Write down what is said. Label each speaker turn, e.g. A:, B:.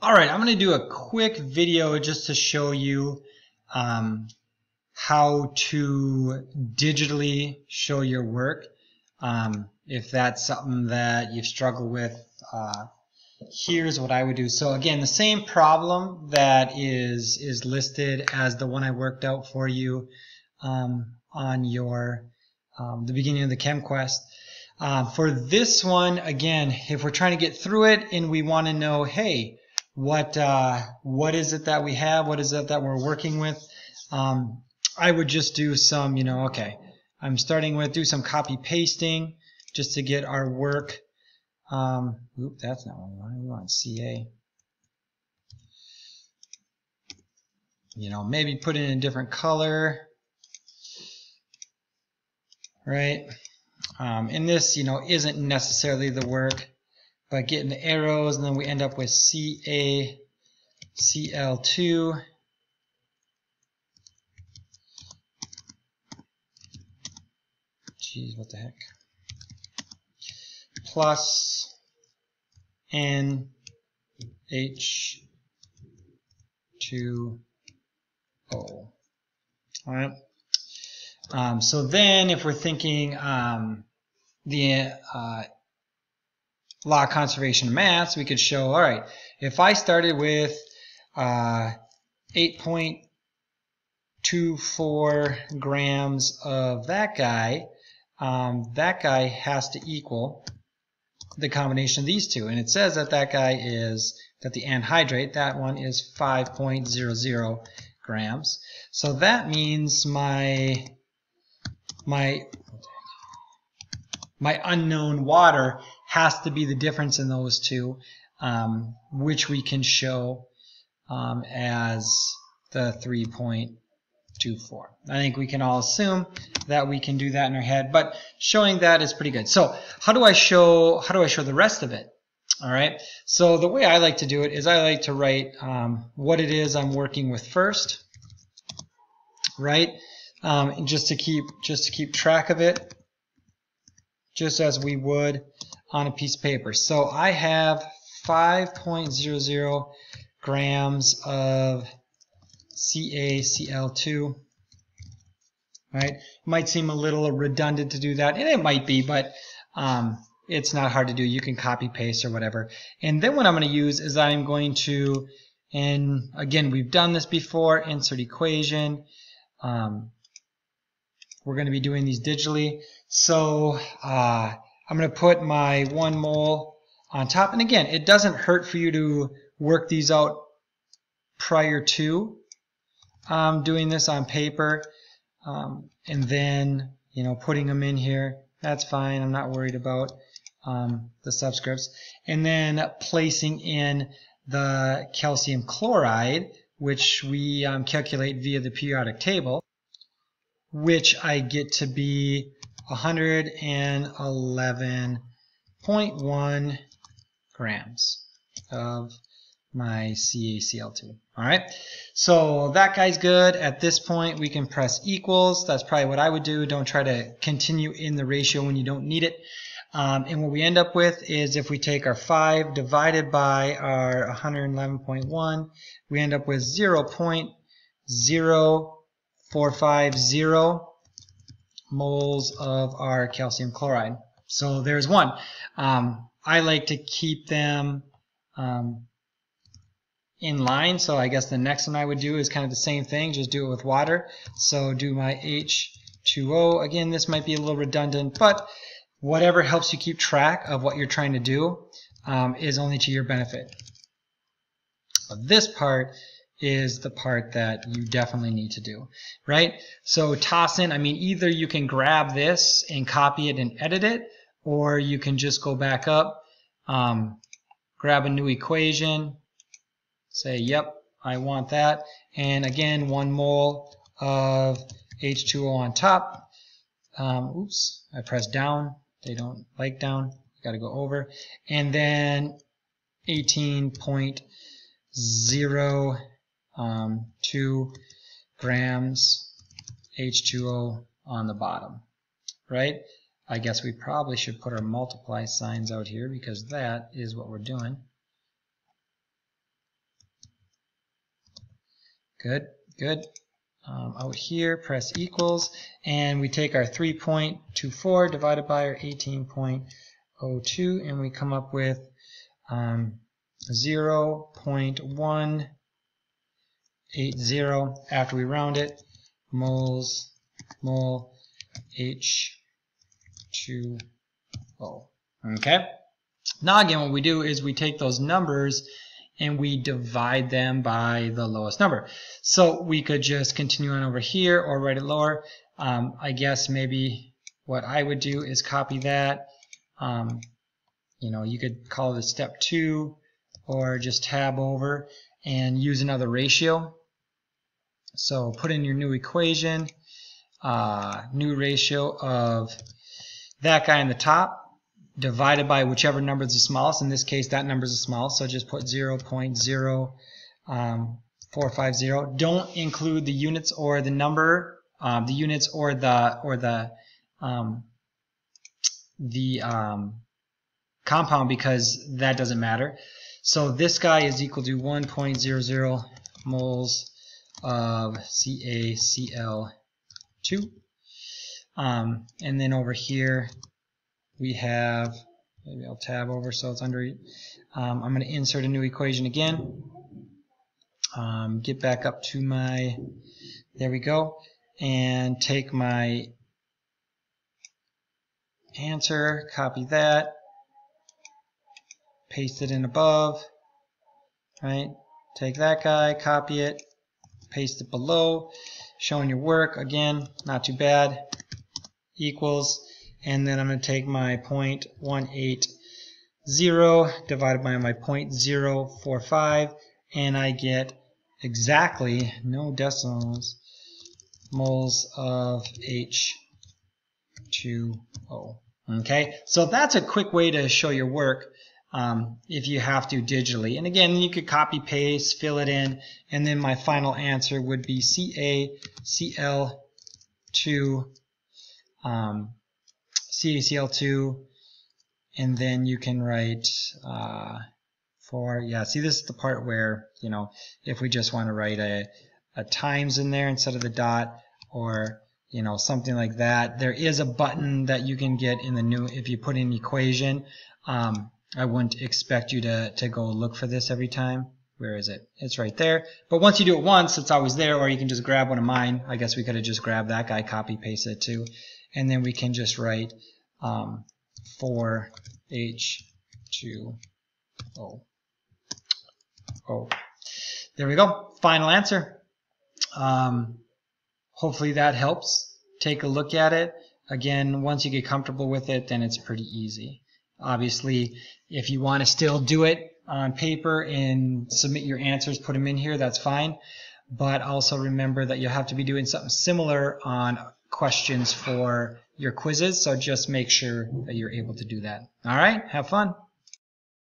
A: All right, I'm going to do a quick video just to show you how to digitally show your work. If that's something that you've struggled with, here's what I would do. So again, the same problem that is listed as the one I worked out for you on your the beginning of the ChemQuest. For this one, again, if we're trying to get through it and we want to know, hey, what is it that we have? What is it that we're working with? I would just do some, okay, I'm starting with do some copy pasting just to get our work. Oop, that's not what we want. We want CA. Maybe put it in a different color, right? And this, isn't necessarily the work, but getting the arrows, and then we end up with CA, CL2. Geez, what the heck? Plus NH2O. All right. So then, if we're thinking the law of conservation of mass, we could show, all right, if I started with 8.24 grams of that guy has to equal the combination of these two. And it says that that guy is, that the anhydrate, that one is 5.00 grams. So that means my unknown water has to be the difference in those two, which we can show as the 3.24. I think we can all assume that we can do that in our head, but showing that is pretty good. So how do I show the rest of it? All right. So the way I like to do it is I like to write what it is I'm working with first, right? And just to keep track of it, just as we would on a piece of paper. So I have 5.00 grams of CaCl2. Right? It might seem a little redundant to do that, and it might be, but it's not hard to do. You can copy paste or whatever. And then what I'm going to use is I'm going to, and again, we've done this before, insert equation. We're going to be doing these digitally. So I'm going to put my 1 mole on top. And again, it doesn't hurt for you to work these out prior to doing this on paper. And then, putting them in here. That's fine. I'm not worried about the subscripts. And then placing in the calcium chloride, which we calculate via the periodic table, which I get to be 111.1 grams of my CaCl2. All right, so that guy's good. At this point, we can press equals. That's probably what I would do. Don't try to continue in the ratio when you don't need it. And what we end up with is if we take our 5 divided by our 111.1, we end up with 0.0450 moles of our calcium chloride. So there's one. I like to keep them in line, so I guess the next one I would do is kind of the same thing, just do it with water. So do my H2O. Again, this might be a little redundant, but whatever helps you keep track of what you're trying to do is only to your benefit. But this part is the part that you definitely need to do, right? So toss in, either you can grab this and copy it and edit it, or you can just go back up, grab a new equation, say, yep, I want that. And again, 1 mole of H2O on top. Oops, I pressed down. They don't like down. Got to go over. And then 18.02 grams H2O on the bottom, right? I guess we probably should put our multiply signs out here because that is what we're doing. Good, good. Out here, press equals, and we take our 3.24 divided by our 18.02, and we come up with 0.180 after we round it, moles, mole, H2O. Okay? Now again, what we do is we take those numbers and we divide them by the lowest number. So we could just continue on over here or write it lower. I guess maybe what I would do is copy that. You know, you could call this step 2 or just tab over and use another ratio. So put in your new equation, new ratio of that guy in the top divided by whichever number is the smallest. In this case, that number is the smallest, so just put 0.0450. Don't include the units or the number, the units or the compound, because that doesn't matter. So this guy is equal to 1.00 moles of CaCl2. And then over here we have, maybe I'll tab over so it's under, I'm going to insert a new equation again. Get back up to my, there we go, and take my answer, copy that, paste it in above, right? Take that guy, copy it, paste it below, showing your work, again, not too bad, equals, and then I'm going to take my 0.180 divided by my 0.045, and I get exactly, no decimals, moles of H2O. Okay, so that's a quick way to show your work if you have to digitally. And again, you could copy paste, fill it in, and then my final answer would be CaCl2, CaCl2, and then you can write yeah, see, this is the part where, you know, if we just want to write a times in there instead of the dot, or, you know, something like that. There is a button that you can get in the new, if you put in equation. I wouldn't expect you to go look for this every time. Where is it? It's right there. But once you do it once, it's always there, or you can just grab one of mine. I guess we could have just grabbed that guy, copy, paste it too. And then we can just write 4H2O. There we go. Final answer. Hopefully that helps. Take a look at it. Again, once you get comfortable with it, then it's pretty easy. Obviously, if you want to still do it on paper and submit your answers, put them in here, that's fine. But also remember that you'll have to be doing something similar on questions for your quizzes, so just make sure that you're able to do that. All right, have fun.